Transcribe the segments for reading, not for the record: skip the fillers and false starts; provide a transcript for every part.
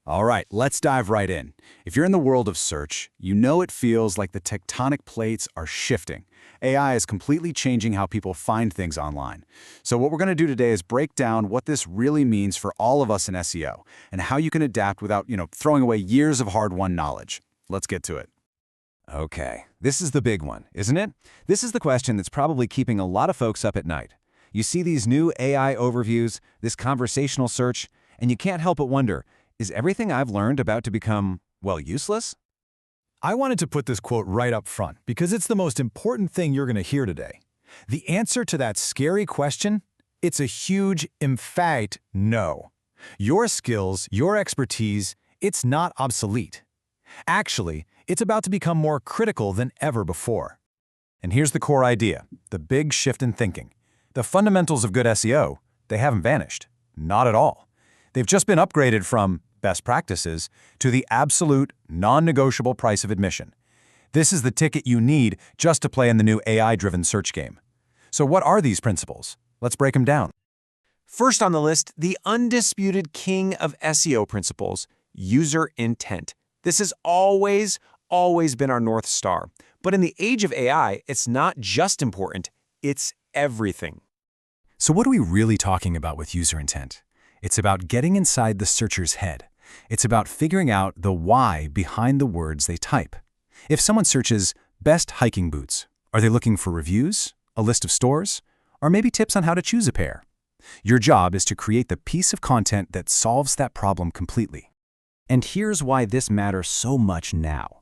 All right, let's dive right in. If you're in the world of search, you know it feels like the tectonic plates are shifting. AI is completely changing how people find things online. So what we're going to do today is break down what this really means for all of us in SEO and how you can adapt without, throwing away years of hard-won knowledge. Let's get to it. Okay, this is the big one, isn't it? This is the question that's probably keeping a lot of folks up at night. You see these new AI overviews, this conversational search, and you can't help but wonder, is everything I've learned about to become, well, useless? I wanted to put this quote right up front because it's the most important thing you're going to hear today. The answer to that scary question? It's a huge, emphatic no. Your skills, your expertise, it's not obsolete. Actually, it's about to become more critical than ever before. And here's the core idea, the big shift in thinking. The fundamentals of good SEO, they haven't vanished. Not at all. They've just been upgraded from best practices to the absolute, non-negotiable price of admission. This is the ticket you need just to play in the new AI-driven search game. So what are these principles? Let's break them down. First on the list, the undisputed king of SEO principles, user intent. This has always been our North Star. But in the age of AI, it's not just important, it's everything. So what are we really talking about with user intent? It's about getting inside the searcher's head. It's about figuring out the why behind the words they type. If someone searches best hiking boots, are they looking for reviews, a list of stores, or maybe tips on how to choose a pair? Your job is to create the piece of content that solves that problem completely. And here's why this matters so much now.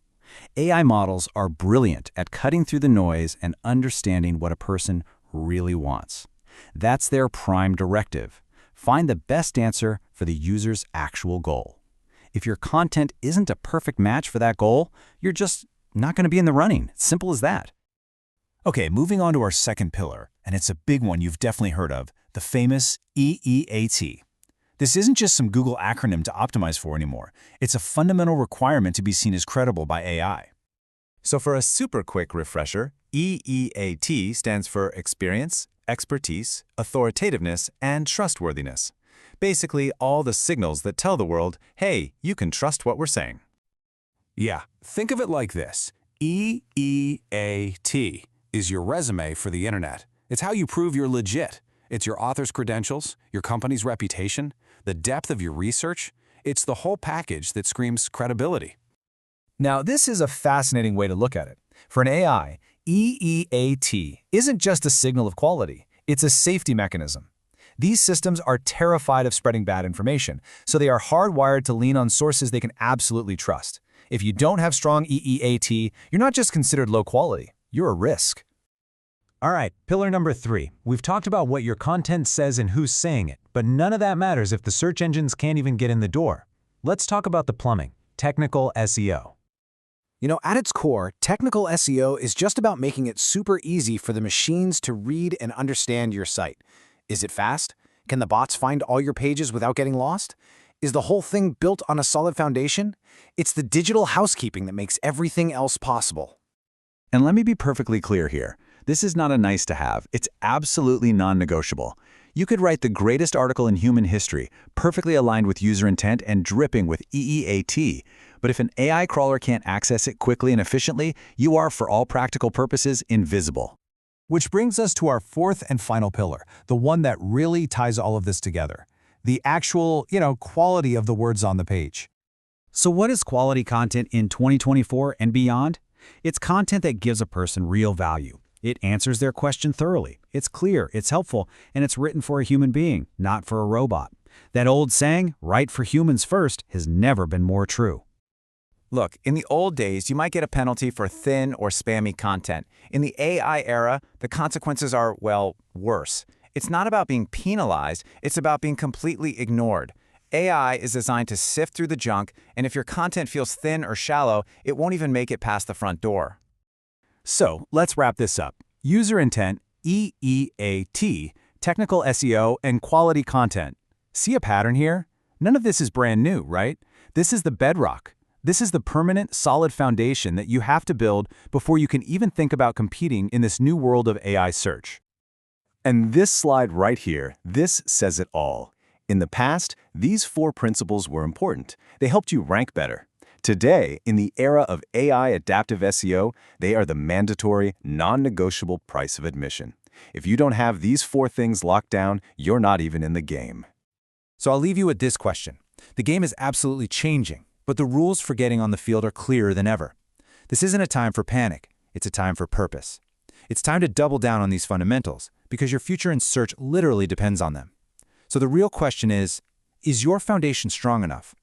AI models are brilliant at cutting through the noise and understanding what a person really wants. That's their prime directive. Find the best answer for the user's actual goal. If your content isn't a perfect match for that goal, you're just not going to be in the running. It's simple as that. Okay, moving on to our second pillar, and it's a big one you've definitely heard of, the famous EEAT. This isn't just some Google acronym to optimize for anymore. It's a fundamental requirement to be seen as credible by AI. So for a super quick refresher, EEAT stands for experience, expertise, authoritativeness, and trustworthiness. Basically, all the signals that tell the world, hey, you can trust what we're saying. Yeah, think of it like this. EEAT is your resume for the internet. It's how you prove you're legit. It's your author's credentials, your company's reputation, the depth of your research. It's the whole package that screams credibility. Now, this is a fascinating way to look at it. For an AI, EEAT isn't just a signal of quality, it's a safety mechanism. These systems are terrified of spreading bad information, so they are hardwired to lean on sources they can absolutely trust. If you don't have strong EEAT, you're not just considered low quality, you're a risk. All right, pillar number 3. We've talked about what your content says and who's saying it, but none of that matters if the search engines can't even get in the door. Let's talk about the plumbing, technical SEO. At its core, technical SEO is just about making it super easy for the machines to read and understand your site. Is it fast? Can the bots find all your pages without getting lost? Is the whole thing built on a solid foundation? It's the digital housekeeping that makes everything else possible. And let me be perfectly clear here. This is not a nice to have. It's absolutely non-negotiable. You could write the greatest article in human history, perfectly aligned with user intent and dripping with EEAT. But if an AI crawler can't access it quickly and efficiently, you are, for all practical purposes, invisible. Which brings us to our fourth and final pillar, the one that really ties all of this together. The actual, quality of the words on the page. So what is quality content in 2024 and beyond? It's content that gives a person real value. It answers their question thoroughly. It's clear, it's helpful, and it's written for a human being, not for a robot. That old saying, write for humans first, has never been more true. Look, in the old days, you might get a penalty for thin or spammy content. In the AI era, the consequences are, well, worse. It's not about being penalized, it's about being completely ignored. AI is designed to sift through the junk, and if your content feels thin or shallow, it won't even make it past the front door. So, let's wrap this up. User intent, EEAT, technical SEO, and quality content. See a pattern here? None of this is brand new, right? This is the bedrock. This is the permanent, solid foundation that you have to build before you can even think about competing in this new world of AI search. And this slide right here, this says it all. In the past, these 4 principles were important. They helped you rank better. Today, in the era of AI-Adaptive SEO, they are the mandatory, non-negotiable price of admission. If you don't have these 4 things locked down, you're not even in the game. So I'll leave you with this question. The game is absolutely changing, but the rules for getting on the field are clearer than ever. This isn't a time for panic. It's a time for purpose. It's time to double down on these fundamentals, because your future in search literally depends on them. So the real question is your foundation strong enough?